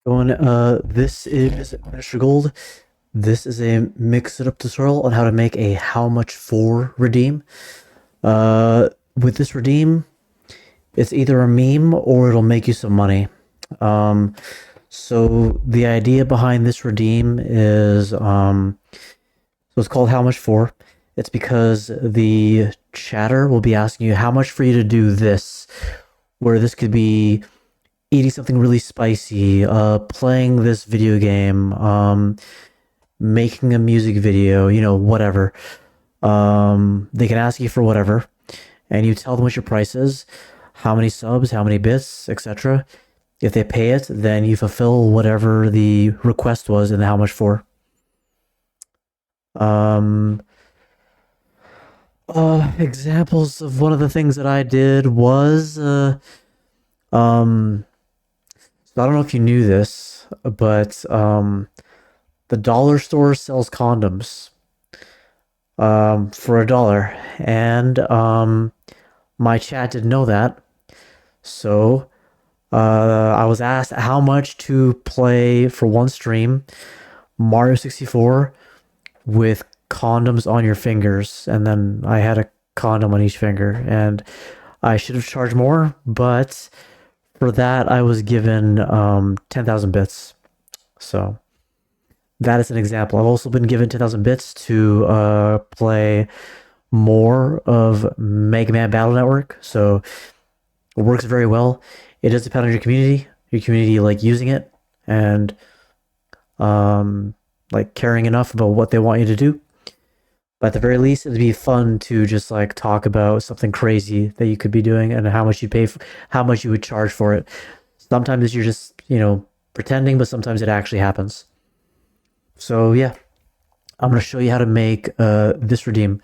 Going, this is Mr. Gold. This is a mix it up tutorial on how to make a how much for redeem. With this redeem, it's either a meme or it'll make you some money. Um, so the idea behind this redeem is, so it's called how much for. It's because the chatter will be asking you how much for you to do this, where this could be eating something really spicy, playing this video game, making a music video, whatever. They can ask you for whatever, and you tell them what your price is, how many subs, how many bits, etc. If they pay it, then you fulfill whatever the request was and how much for. Um, Examples of one of the things that I did was, um, so I don't know if you knew this, but the dollar store sells condoms for $1, and my chat didn't know that, so I was asked how much to play for one stream Mario 64 with condoms on your fingers, and then I had a condom on each finger, and I should have charged more, but for that I was given 10,000 bits. So that is an example. I've also been given 10,000 bits to play more of Mega Man Battle Network, so it works very well. It does depend on your community like using it, and like caring enough about what they want you to do. But at the very least, it'd be fun to just like talk about something crazy that you could be doing and how much you pay for, how much you would charge for it. Sometimes you're just, pretending, but sometimes it actually happens. So yeah, I'm gonna show you how to make this redeem.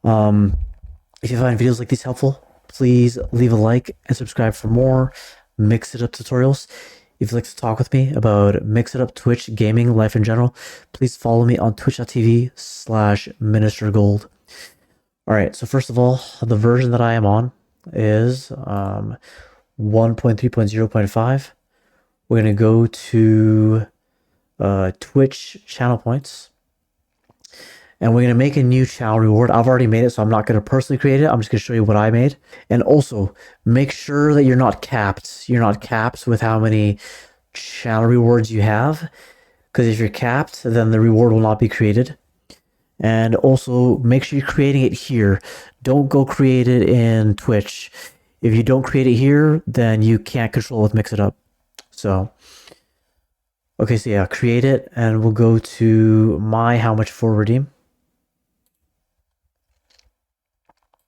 If you find videos like these helpful, please leave a like and subscribe for more Mix It Up tutorials. If you'd like to talk with me about Mix It Up, Twitch, gaming, life in general, please follow me on twitch.tv/ministergold. All right, so first of all, the version that I am on is 1.3.0.5. We're going to go to Twitch channel points, and we're going to make a new channel reward. I've already made it, so I'm not going to personally create it. I'm just going to show you what I made. And also, make sure that you're not capped. You're not capped with how many channel rewards you have, because if you're capped, then the reward will not be created. And also, make sure you're creating it here. Don't go create it in Twitch. If you don't create it here, then you can't control with Mix It Up. So, okay, so yeah, create it, and we'll go to my how much for redeem.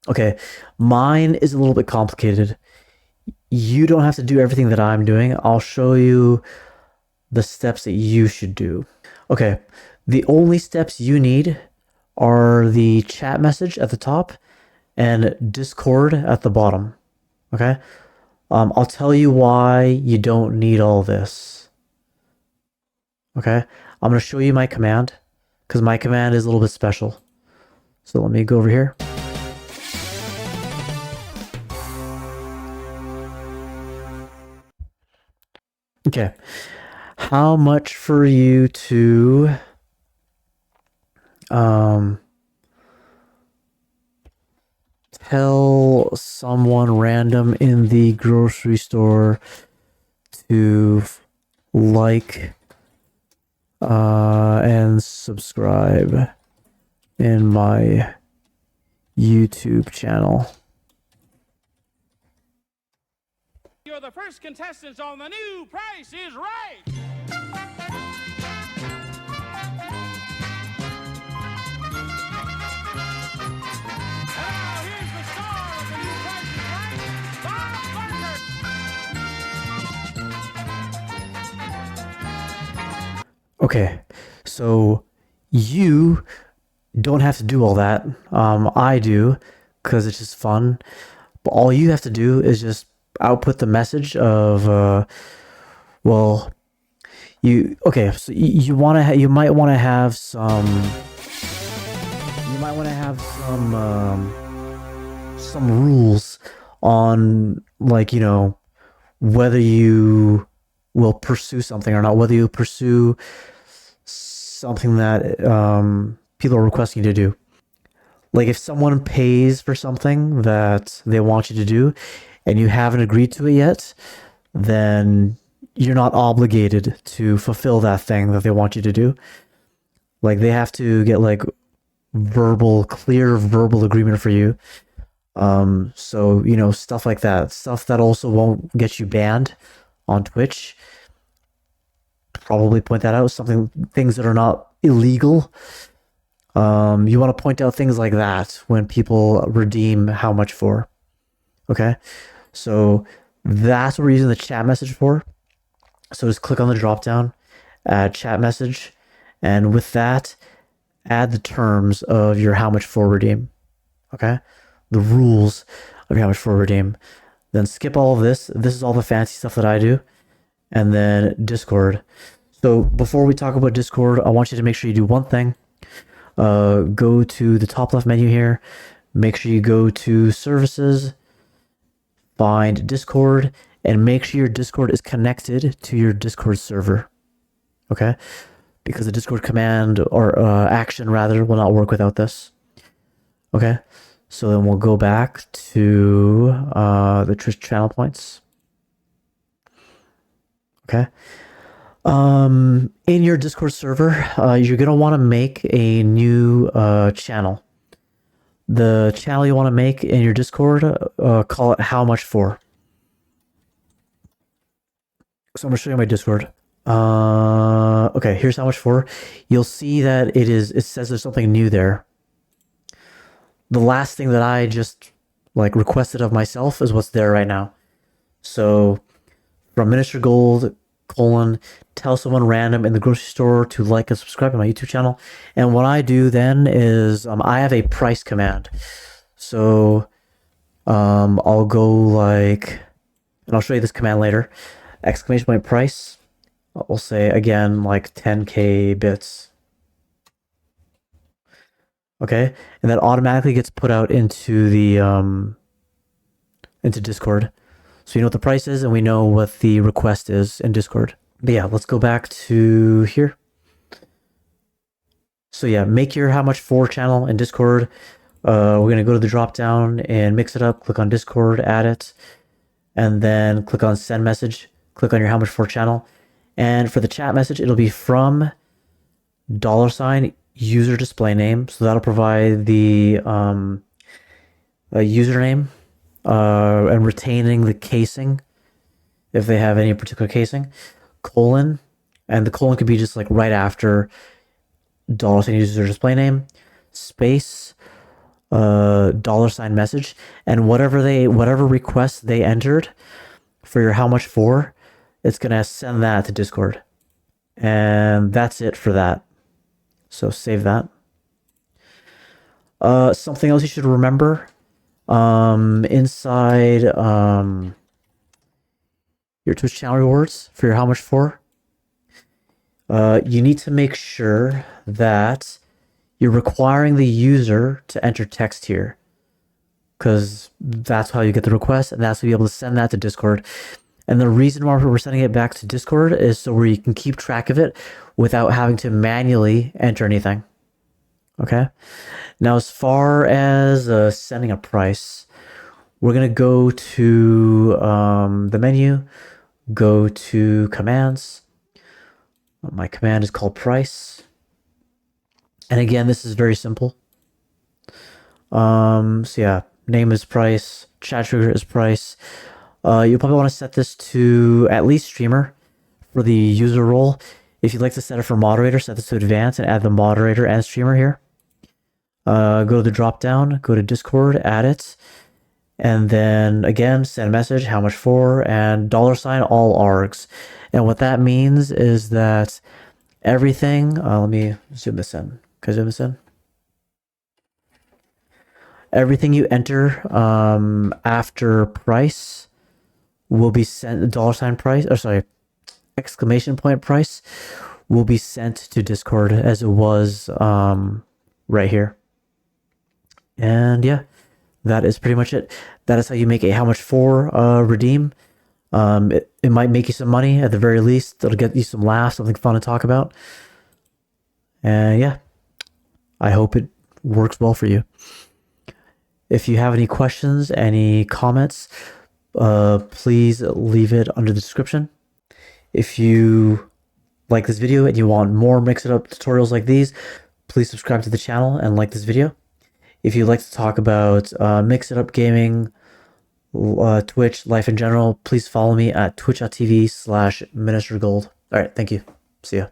Okay, mine is a little bit complicated. You don't have to do everything that I'm doing. I'll show you the steps that you should do. Okay, the only steps you need are the chat message at the top and Discord at the bottom. Okay, I'll tell you why you don't need all this. Okay, I'm gonna show you my command because my command is a little bit special. So let me go over here. Okay, how much for you to tell someone random in the grocery store to like and subscribe in my YouTube channel? You're the first contestants on the new Price is Right. Now here's the star of the new Price is Right, Bob Barker. Okay, so you don't have to do all that. I do because it's just fun. But all you have to do is just output the message of well, so you want to you might want to have some rules on, like, whether you will pursue something or not, whether you pursue something that people are requesting you to do. Like if someone pays for something that they want you to do and you haven't agreed to it yet, then you're not obligated to fulfill that thing that they want you to do. Like they have to get like clear verbal agreement for you. So, you know, stuff like that, stuff that also won't get you banned on Twitch. Probably point that out. Things that are not illegal. You want to point out things like that when people redeem how much for. Okay, so that's what we're using the chat message for. So just click on the drop down, add chat message, and with that, add the terms of your how much for redeem. Okay, the rules of your how much for redeem. Then skip all of this. This is all the fancy stuff that I do, and then Discord. So before we talk about Discord, I want you to make sure you do one thing. Go to the top left menu here. Make sure you go to services, find Discord, and make sure your Discord is connected to your Discord server. Okay? Because the Discord command or action rather will not work without this. Okay? So then we'll go back to the Twitch channel points. Okay? In your Discord server, you're going to want to make a new channel. The channel you want to make in your Discord, call it how much for. So I'm going to show you my Discord. Okay, here's how much for. You'll see that it says there's something new there. The last thing that I just like requested of myself is what's there right now. So from Minister Gold, tell someone random in the grocery store to like and subscribe to my YouTube channel. And what I do then is I have a price command. So I'll go like, and I'll show you this command later. Exclamation point price. We'll say again like 10k bits. Okay, and that automatically gets put out into the into Discord. So you know what the price is, and we know what the request is in Discord. But yeah, let's go back to here. So yeah, make your how much for channel in Discord. We're gonna go to the drop down and mix it up. Click on Discord, add it, and then click on send message. Click on your how much for channel, and for the chat message, it'll be from $ user display name. So that'll provide the username. And retaining the casing if they have any particular casing, colon, and the colon could be just like right after $ user display name, space, $ message, and whatever request they entered for your how much for, it's gonna send that to Discord, and that's it for that. So save that. Something else you should remember. Inside your Twitch channel rewards for your how much for, you need to make sure that you're requiring the user to enter text here, because that's how you get the request, and that's how you'll be able to send that to Discord. And the reason why we're sending it back to Discord is so where you can keep track of it without having to manually enter anything. Okay. Now, as far as sending a price, we're going to go to the menu, go to commands. My command is called price. And again, this is very simple. So yeah, name is price, chat trigger is price. You'll probably want to set this to at least streamer for the user role. If you'd like to set it for moderator, set this to advanced and add the moderator and streamer here. Go to the drop down, go to Discord, add it, and then again send a message, how much for, and $ all args. And what that means is that everything, let me zoom this in. Can I zoom this in? Everything you enter after price will be sent, $ price, or sorry, exclamation point price will be sent to Discord as it was right here. And yeah, that is pretty much it. That is how you make a how much for redeem. it might make you some money at the very least. It'll get you some laughs, something fun to talk about. And yeah, I hope it works well for you. If you have any questions, any comments, please leave it under the description. If you like this video and you want more Mix It Up tutorials like these, please subscribe to the channel and like this video. If you'd like to talk about Mix It Up gaming, Twitch, life in general, please follow me at twitch.tv/ministergold. All right, thank you. See ya.